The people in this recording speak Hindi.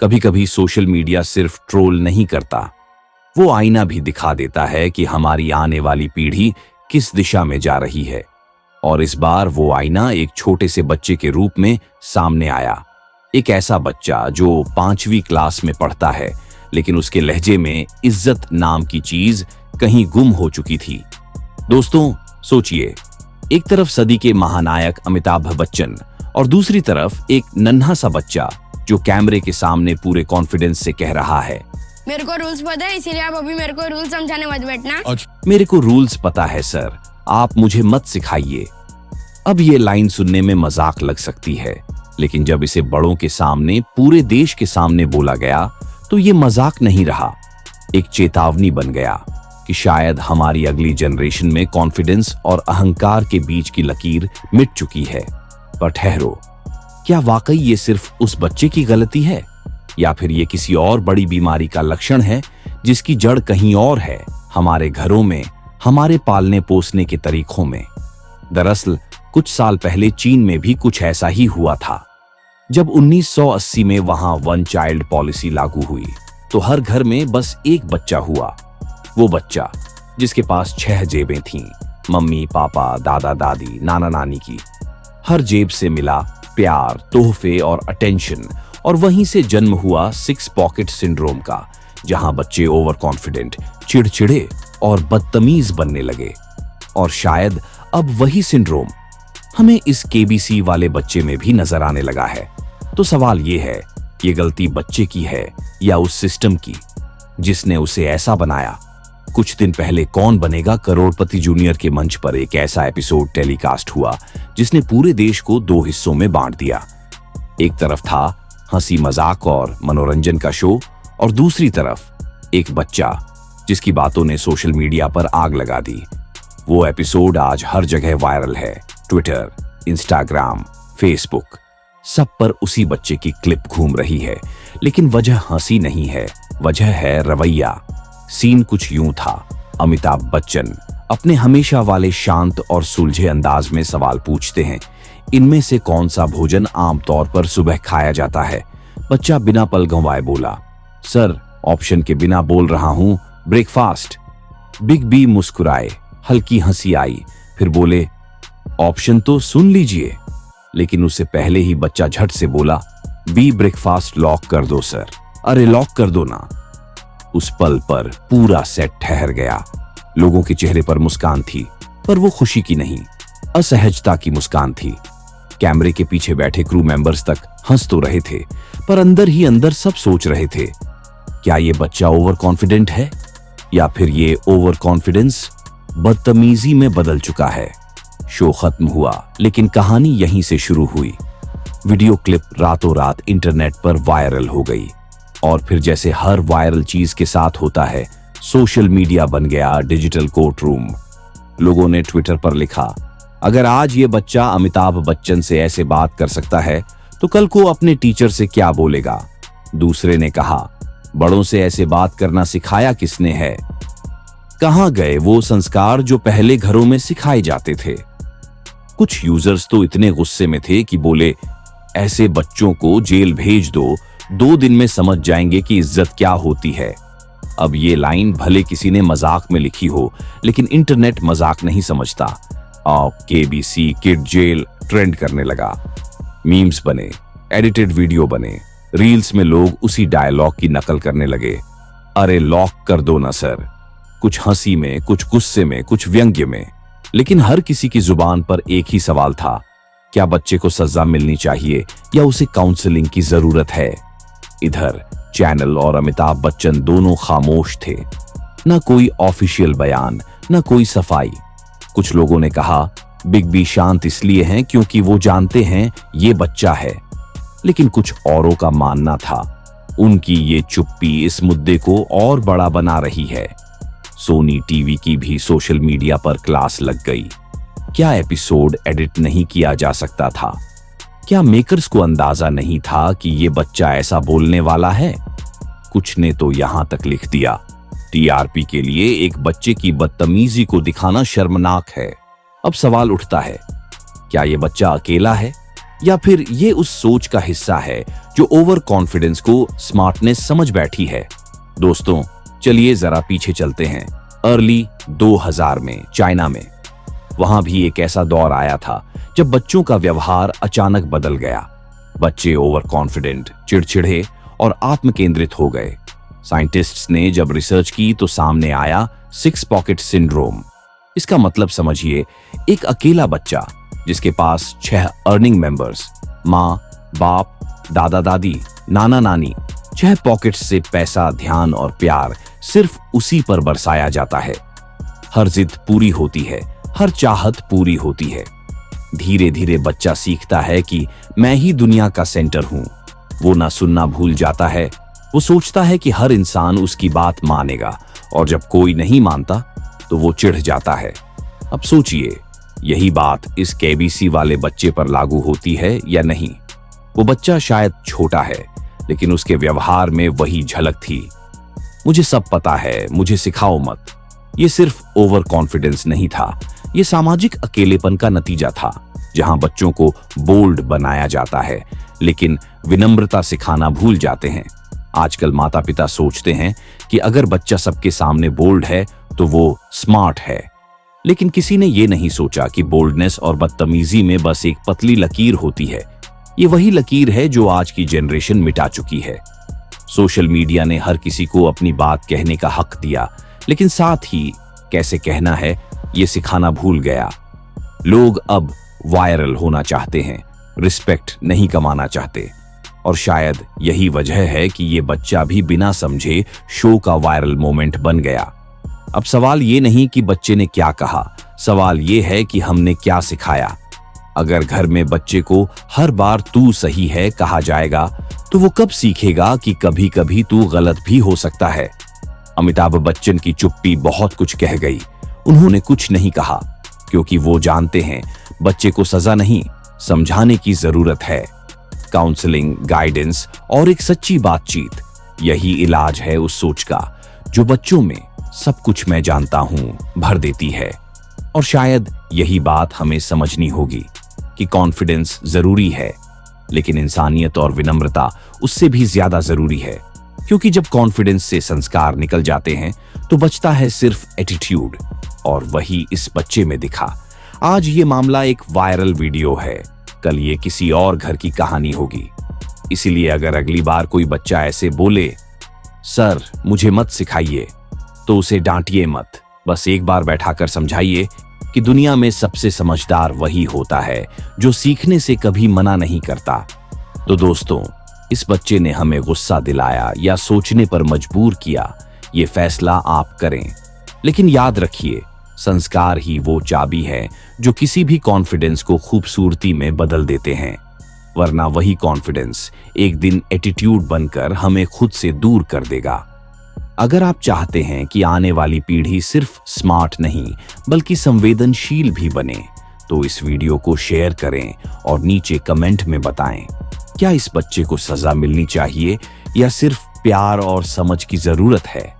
कभी कभी सोशल मीडिया सिर्फ ट्रोल नहीं करता, वो आईना भी दिखा देता है कि हमारी आने वाली पीढ़ी किस दिशा में जा रही है। और इस बार वो आईना एक छोटे से बच्चे के रूप में सामने आया। एक ऐसा बच्चा जो 5वीं क्लास में पढ़ता है, लेकिन उसके लहजे में इज्जत नाम की चीज कहीं गुम हो चुकी थी। दोस्तों सोचिए, एक तरफ सदी के महानायक अमिताभ बच्चन और दूसरी तरफ एक नन्हा सा बच्चा जो कैमरे के सामने पूरे कॉन्फिडेंस से कह रहा है, मेरे को रूल्स पता है, इसीलिए आप अभी मेरे को रूल्स समझाने मत बैठना। मेरे को रूल्स पता है सर, आप मुझे मत सिखाइए। अब ये लाइन सुनने में मजाक लग सकती है, लेकिन जब इसे बड़ों के सामने, पूरे देश के सामने बोला गया तो ये मजाक नहीं रहा, एक चेतावनी बन गया कि शायद हमारी अगली जनरेशन में कॉन्फिडेंस और अहंकार के बीच की लकीर मिट चुकी है। पर ठहरो, क्या वाकई ये सिर्फ उस बच्चे की गलती है, या फिर ये किसी और बड़ी बीमारी का लक्षण है जिसकी जड़ कहीं और है, हमारे घरों में, हमारे पालने पोसने के तरीकों में। दरअसल कुछ साल पहले चीन में भी कुछ ऐसा ही हुआ था। जब 1980 में वहां वन चाइल्ड पॉलिसी लागू हुई तो हर घर में बस एक बच्चा हुआ। वो बच्चा जिसके पास 6 जेबें थीं, मम्मी पापा दादा दादी नाना नानी की। हर जेब से मिला प्यार, तोहफे और अटेंशन, और वहीं से जन्म हुआ 6 पॉकेट सिंड्रोम का, जहां बच्चे ओवर कॉन्फिडेंट, चिड़चिड़े और बदतमीज बनने लगे। और शायद अब वही सिंड्रोम हमें इस केबीसी वाले बच्चे में भी नजर आने लगा है। तो सवाल ये है, ये गलती बच्चे की है या उस सिस्टम की जिसने उसे ऐसा बनाया? कुछ दिन पहले कौन बनेगा करोड़पति जूनियर के मंच पर एक ऐसा एपिसोड टेलीकास्ट हुआ जिसने पूरे देश को 2 हिस्सों में बांट दिया। एक तरफ था हंसी मजाक और मनोरंजन का शो, और दूसरी तरफ एक बच्चा जिसकी बातों ने सोशल मीडिया पर आग लगा दी। वो एपिसोड आज हर जगह वायरल है, ट्विटर, इंस्टाग्राम, फेसबुक, सब पर उसी बच्चे की क्लिप घूम रही है। लेकिन वजह हंसी नहीं है, वजह है रवैया। सीन कुछ यूं था, अमिताभ बच्चन अपने हमेशा वाले शांत और सुलझे अंदाज में सवाल पूछते हैं, इनमें से कौन सा भोजन आमतौर पर सुबह खाया जाता है? बच्चा बिना पल गंवाए बोला, सर ऑप्शन के बिना बोल रहा हूं, ब्रेकफास्ट। बिग बी मुस्कुराए, हल्की हंसी आई, फिर बोले, ऑप्शन तो सुन लीजिए। लेकिन उससे पहले ही बच्चा झट से बोला, बी ब्रेकफास्ट लॉक कर दो सर। अरे लॉक कर दो ना। उस पल पर पूरा सेट ठहर गया। लोगों के चेहरे पर मुस्कान थी, पर वो खुशी की नहीं, असहजता की मुस्कान थी। कैमरे के पीछे बैठे क्रू मेंबर्स तक हंस तो रहे थे, पर अंदर ही अंदर सब सोच रहे थे, क्या ये बच्चा ओवर कॉन्फिडेंट है, या फिर ये ओवर कॉन्फिडेंस बदतमीजी में बदल चुका है? शो खत्म हुआ, लेकिन कहानी यहीं से शुरू हुई। वीडियो क्लिप रातों रात इंटरनेट पर वायरल हो गई, और फिर जैसे हर वायरल चीज के साथ होता है, सोशल मीडिया बन गया डिजिटल कोर्ट रूम। लोगों ने ट्विटर पर लिखा, अगर आज ये बच्चा अमिताभ बच्चन से ऐसे बात कर सकता है तो कल को अपने टीचर से क्या बोलेगा? दूसरे ने कहा, बड़ों से ऐसे बात करना सिखाया किसने है? कहां गए वो संस्कार जो पहले घरों में सिखाए जाते थे? कुछ यूजर्स तो इतने गुस्से में थे कि बोले, ऐसे बच्चों को जेल भेज दो, 2 दिन में समझ जाएंगे कि इज्जत क्या होती है। अब ये लाइन भले किसी ने मजाक में लिखी हो, लेकिन इंटरनेट मजाक नहीं समझता। केबीसी किड जेल ट्रेंड करने लगा। मीम्स बने, एडिटेड वीडियो बने, रील्स में लोग उसी डायलॉग की नकल करने लगे। अरे लॉक कर दो ना सर। कुछ हंसी में, कुछ गुस्से में, कुछ व्यंग्य में, लेकिन हर किसी की जुबान पर एक ही सवाल था, क्या बच्चे को सजा मिलनी चाहिए या उसे काउंसलिंग की जरूरत है? इधर चैनल और अमिताभ बच्चन दोनों खामोश थे। न कोई ऑफिशियल बयान, न कोई सफाई। कुछ लोगों ने कहा, बिग बी शांत इसलिए हैं क्योंकि वो जानते हैं ये बच्चा है। लेकिन कुछ औरों का मानना था, उनकी ये चुप्पी इस मुद्दे को और बड़ा बना रही है। सोनी टीवी की भी सोशल मीडिया पर क्लास लग गई। क्या एपिसोड एडिट नहीं किया जा सकता था? क्या मेकर्स को अंदाजा नहीं था कि ये बच्चा ऐसा बोलने वाला है? कुछ ने तो यहां तक लिख दिया, टीआरपी के लिए एक बच्चे की बदतमीजी को दिखाना शर्मनाक है। अब सवाल उठता है, क्या ये बच्चा अकेला है या फिर ये उस सोच का हिस्सा है जो ओवर कॉन्फिडेंस को स्मार्टनेस समझ बैठी है? दोस्तों, चलिए जरा पीछे चलते हैं। अर्ली 2000 में चाइना में, वहां भी एक ऐसा दौर आया था जब बच्चों का व्यवहार अचानक बदल गया। बच्चे ओवर कॉन्फिडेंट, चिड़चिड़े और आत्म केंद्रित हो गए। साइंटिस्ट्स ने जब रिसर्च की तो सामने आया 6 पॉकेट सिंड्रोम। इसका मतलब समझिए, एक अकेला बच्चा जिसके पास 6 अर्निंग मेंबर्स, माँ, बाप, दादा दादी, नाना नानी, 6 पॉकेट्स से पैसा, ध्यान और प्यार सिर्फ उसी पर बरसाया जाता है। हर जिद पूरी होती है, हर चाहत पूरी होती है। धीरे धीरे बच्चा सीखता है कि मैं ही दुनिया का सेंटर हूं। वो ना सुनना भूल जाता है। वो सोचता है कि हर इंसान उसकी बात मानेगा, और जब कोई नहीं मानता तो वो चिढ़ जाता है। अब सोचिए, यही बात इस केबीसी वाले बच्चे पर लागू होती है या नहीं? वो बच्चा शायद छोटा है, लेकिन उसके व्यवहार में वही झलक थी। मुझे सब पता है, मुझे सिखाओ मत। ये सिर्फ ओवर कॉन्फिडेंस नहीं था, ये सामाजिक अकेलेपन का नतीजा था, जहां बच्चों को बोल्ड बनाया जाता है लेकिन विनम्रता सिखाना भूल जाते हैं। आजकल माता पिता सोचते हैं कि अगर बच्चा सबके सामने बोल्ड है तो वो स्मार्ट है, लेकिन किसी ने ये नहीं सोचा कि बोल्डनेस और बदतमीजी में बस एक पतली लकीर होती है। ये वही लकीर है जो आज की जनरेशन मिटा चुकी है। सोशल मीडिया ने हर किसी को अपनी बात कहने का हक दिया, लेकिन साथ ही कैसे कहना है ये सिखाना भूल गया। लोग अब वायरल होना चाहते हैं, रिस्पेक्ट नहीं कमाना चाहते, और शायद यही वजह है कि ये बच्चा भी बिना समझे शो का वायरल मोमेंट बन गया। अब सवाल ये नहीं कि बच्चे ने क्या कहा, सवाल ये है कि हमने क्या सिखाया। अगर घर में बच्चे को हर बार तू सही है कहा जाएगा, तो वो कब सीखेगा कि कभी कभी तू गलत भी हो सकता है? अमिताभ बच्चन की चुप्पी बहुत कुछ कह गई। उन्होंने कुछ नहीं कहा क्योंकि वो जानते हैं बच्चे को सजा नहीं, समझाने की जरूरत है। काउंसलिंग, गाइडेंस और एक सच्ची बातचीत, यही इलाज है उस सोच का जो बच्चों में सब कुछ मैं जानता हूं भर देती है। और शायद यही बात हमें समझनी होगी कि कॉन्फिडेंस जरूरी है, लेकिन इंसानियत और विनम्रता उससे भी ज्यादा जरूरी है। क्योंकि जब कॉन्फिडेंस से संस्कार निकल जाते हैं तो बचता है सिर्फ एटीट्यूड, और वही इस बच्चे में दिखा। आज ये मामला एक वायरल वीडियो है, कल ये किसी और घर की कहानी होगी। इसीलिए अगर अगली बार कोई बच्चा ऐसे बोले, सर मुझे मत सिखाइए, तो उसे डांटिए मत। बस एक बार बैठाकर समझाइए कि दुनिया में सबसे समझदार वही होता है जो सीखने से कभी मना नहीं करता। तो दोस्तों, इस बच्चे ने हमें गुस्सा दिलाया या सोचने पर मजबूर किया, ये फैसला आप करें। लेकिन याद रखिए, संस्कार ही वो चाबी है जो किसी भी कॉन्फिडेंस को खूबसूरती में बदल देते हैं, वरना वही कॉन्फिडेंस एक दिन एटीट्यूड बनकर हमें खुद से दूर कर देगा। अगर आप चाहते हैं कि आने वाली पीढ़ी सिर्फ स्मार्ट नहीं बल्कि संवेदनशील भी बने, तो इस वीडियो को शेयर करें और नीचे कमेंट में बताएं, क्या इस बच्चे को सजा मिलनी चाहिए या सिर्फ प्यार और समझ की जरूरत है?